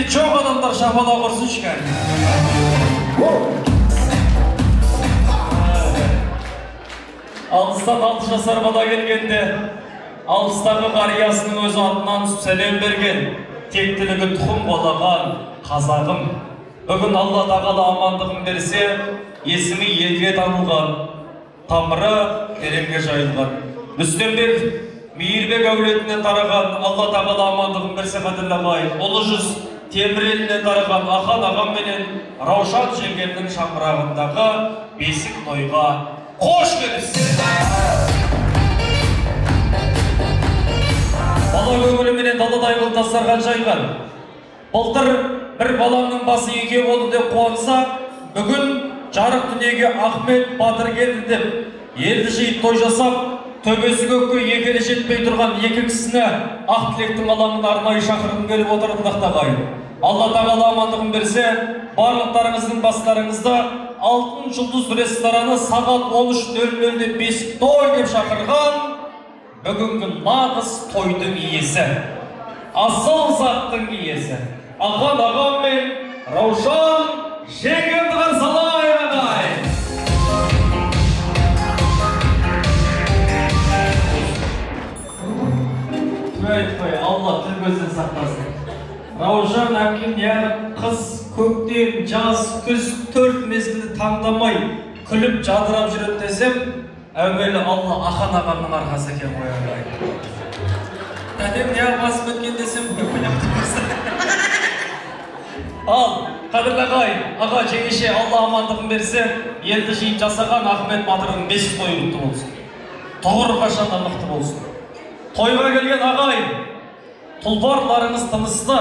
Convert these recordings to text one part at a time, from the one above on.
Beti çok adamlar şafala kursun çıkar. Alıstan 6 жасар bala gelgende, alыстағы қариясының өз атынан сәлем берген, тектілігі тұқым болаған қазағым. Бүгін Алла тағала амандығын берсе, есімі елге танылған, тамыры тереңге жайылған. Мүстембек Мейірбек әулетінен тараған, Алла тағала амандығын берсе қадірлағай, ұлы жүз темір елінен тараған Ахан ағам менен Раушан жеңгемнің шаңырағындағы бесік тойға қош келіпсіз. Бала көңіліменен даладай қыл тастарған жайған. Былтыр бір баламның басы еке болды деп қуанса, бүгін жарық дүниеге Ахмет Батыр келді деп елді жиып той жасап, төбесі көкке екелі жетпей тұрған екі кісіні ақ тілектің алаңын арнайы шақырғым келіп отырдықтағай. Алла тағала амандығын берсе, барлықтарыңыздың бастарыңызда Алтын жұлдыз рестораны сағат 13:00-де бесік той деп шақырған бүгінгі нағыз тойдың иесі, асыл заттың иесі Ахан ағам мен Раушан жеңгемді қарсылайық ағай. Айтпай, Алла тіл көзден сақтасын. Раушан әкем яғып қыз көктем, жаз, күз 4 мезгілді таңдамай күліп жадырап жүріп десем, әуелі Алла Ахан ағамның арқасы екен қояғай. Тәдем неғып басып өткен десем, ал, қадірлағай, аға жеңеше Алла амандығын берсе, елді жиып жасаған Ахмет Батырдың бесік тойы құтты болсын. Тұғыр қашанда мықты болсын. Тойға келген ағай, тұлпарларыңыз тынысты,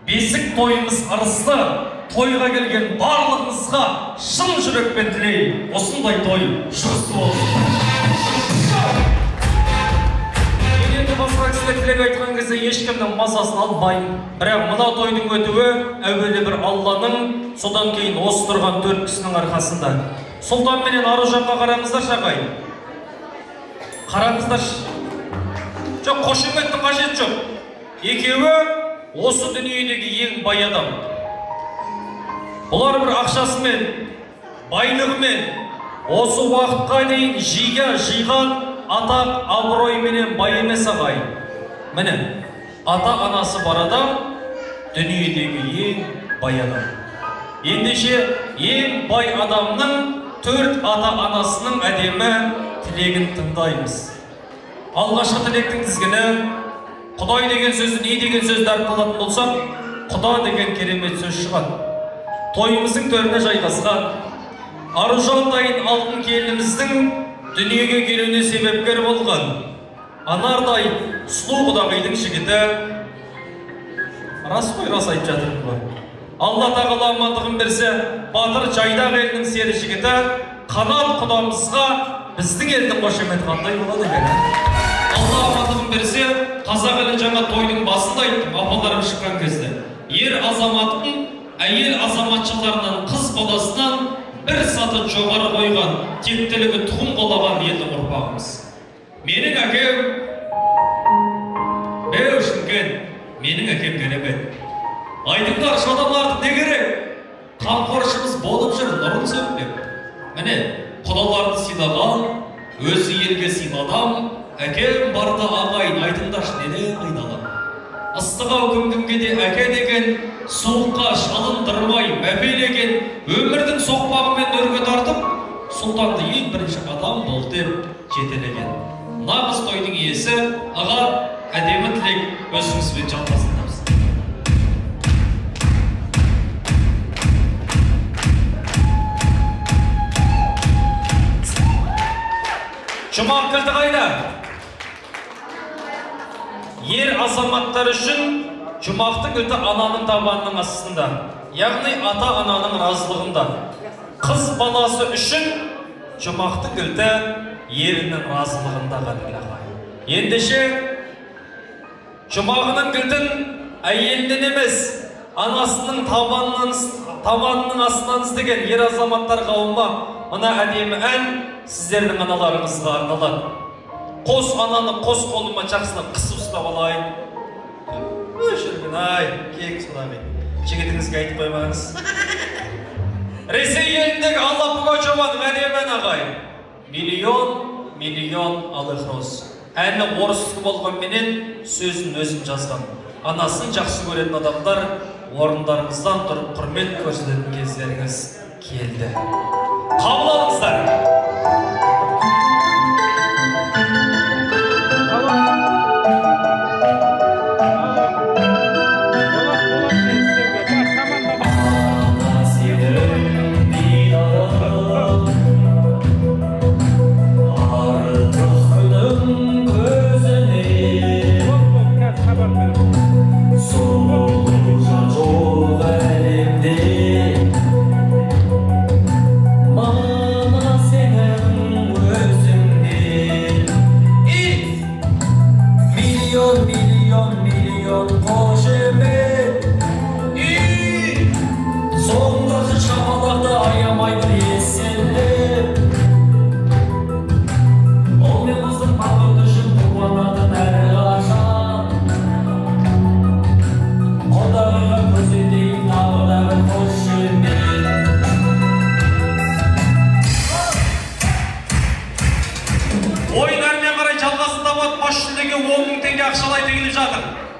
бесік тойымыз ырысты, тойға келген барлығыңызға шын жүрекпен тілеймін, осындай той шығысты болсын. Енді басқа кісілер тілек айтқан кезде ешкімнің мазасын албаймын, бірақ мына тойдың өтуі әуелі бір Алланың, содан кейін осы тұрған 4 кісінің арқасында. Сұлтан менен Аружанға қараңыздар шағай. Қараңыздар. Жоқ, қошеметтің қажет жоқ. Екеуі осы дүниедегі ең бай адам. Бұлар бір ақшасымен, байлығымен, осы уақытқа дейін жиған атақ абыройменен бай емес ағай. Міне, ата-анасы бар адам дүниедегі ең бай адам. Ендеше ең бай адамның 4 ата-анасының әдемі тілегін тыңдаймыз. Алғашқы тілектің тізгіні, Құдай деген сөзді не деген сөзді арқалатын болсақ, Құда деген керемет сөз шығады. Тойымыздың төріне жайғасқан, Аружандай алтын келініміздің дүниеге келуіне себепкер болған анардай сұлу құдағидың жігіті, рас қой, рас айтып жатырмын ғой. Алла тағала амандығын берсе, Батыр Жайдақ елінің сері жігіті Қанат құдамызға біздің елдің қошемет қандай болады екен. Алла амандығын берсе, қазақ елі жаңа тойдың басында айттым, апаларым шыққан кезде. Ер азаматтың әйел азаматшыларынан, қыз баласынан бір саты жоғары қойған, тектілігі тұқым қолаған елдің ұрпағымыз. Менің әкем беу Шымкент, менің әкем керемет. Айтыңдар, шадамларды не керек? Қамқоршымыз болып жүр, нұрын сөйлеп. Міне, құдаларды сыйлаған, өзі елге сыйладам, әкем барда ағайын, айтыңдаршы, неден айналам. Ыстығы күнгімге де әке деген, суыққа шалындырмай, мәпелеген, өмірдің соқпағымен өрге тартып, сұлтанды ең бірінші адам бол деп жетелеген. Нағыз тойдың иесі, аға, әдемі тілек өзіңізбен жалғасыңыз. Жұмақ кілті қайда? Ер азаматтар үшін жұмақтың кілті ананың табанының астында, яғни ата-ананың разылығында. Қыз баласы үшін жұмақтың кілті ерінің разылығында қадірлағай. Ендеше жұмағының кілтін әйелінен емес, анасының табанының астынан іздеген ер азаматтар қауымы мына әдемі ән сіздердің аналарыңызға арналады. Қос ананы қос қолыма жақсылап қысып ұстап алайын. ай, кек сұлағай. Жігітіңізге айтып қоймаңыз. Ресей еліндегі Алла Пугачеваның әдемін ағай. Миллион алых роз. Әні орысты болған менен сөзін өзім жазған. Анасын жақсы көретін адамдар орындарыңыздан тұрып құрмет көрсететін кездеріңіз келді. Қабыл алыңыздар.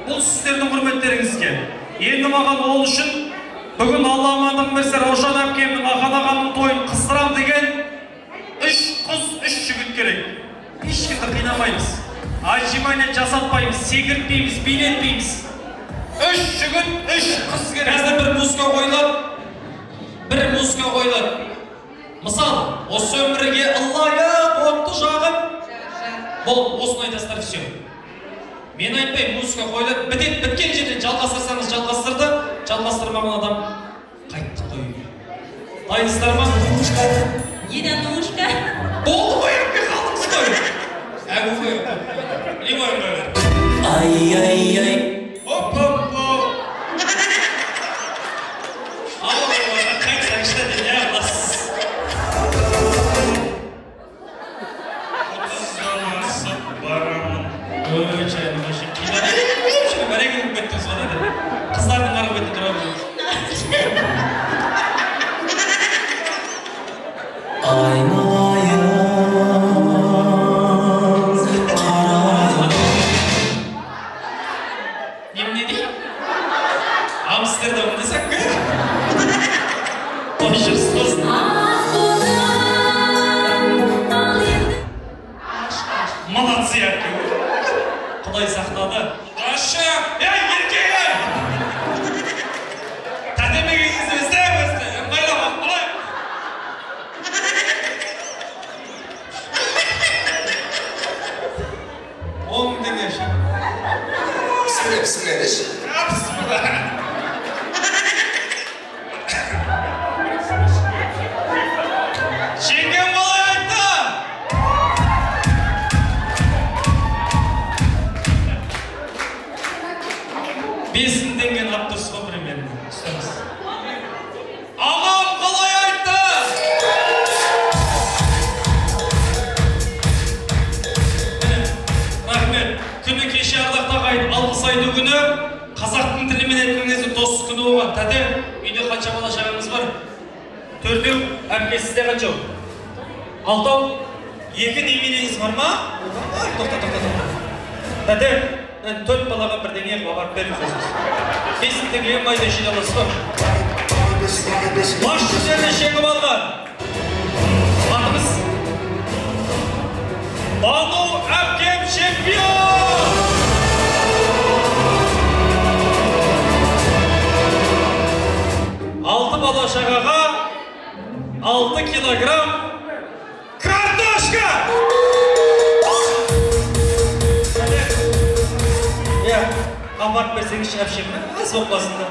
Бұл сіздердің құрметтеріңізге. Енді маған ол үшін бүгін Алла амандық берсе Раушан әпкемнің Ақан ағамның тойын қыздырам деген 3 қыз, 3 жігіт керек. Ешкімді қинамаймыз. Ажимайнет жасатпаймыз, секіртпейміз, билетпейміз. 3 жігіт, 3 қыз керек. Қазір бір музыка қойылады. Мысалы, осы өмірге Аллайық отты жағып, бұл осыны айтасыздар все. Мен айтпай, музыка қойылады, біткен жерден жалғастырсаңыз жалғастырды, жалғастырмаған адам қайтты қойып. Дайынсыздар ма? Единушка. Болды қой, әпке қалдыңыз қой. Әгі қой. Лимон қойылар. Ай. Оп. Алла, қайтсаң ішті ден, я қыласыз. 30 долларсып барамын. Ой, чайым башым. Кино бәрек өтіп кеттіңіз ғана деді. Қыздардың қарап өтіп тұра біліңіз. Айналайын қарағым. Не дейді? Амстердам десек ке? Қойшырсыз. Молодцы, әпке. Құдай сақтады. Ашы! Еркегі! Тәдемегіңіз өсті. Ыңғайлап, құлай! Оң дегеші. Bismillah деші. Bismillah. Жеңген қалай айтты? Бесін денген аптырсы ғой примерно. Үстеміз. Ағам қалай айтты? Рахмет. Күні кеше ардақты ағайын алғыс айту күні қазақтың тілімен еткіңіздің достық күні болған. Тәте, үйде қанша бала шағаңыз бар? 4-еу, әпкесізде қанша? 6-ау? 2 немереңіз бар ма? Тоқта. Тәте, 4 балаға бірдеңе қылап беріп қосыңыз. 5 теңге майда жей аласыз ба? Баш жүздерді шегіп алған. Атыңыз? Бану әпкем чемпион! 6 бала шағаға 6 килограмм картошка! Апарып берсеңіз әпшемді, аз болып басында.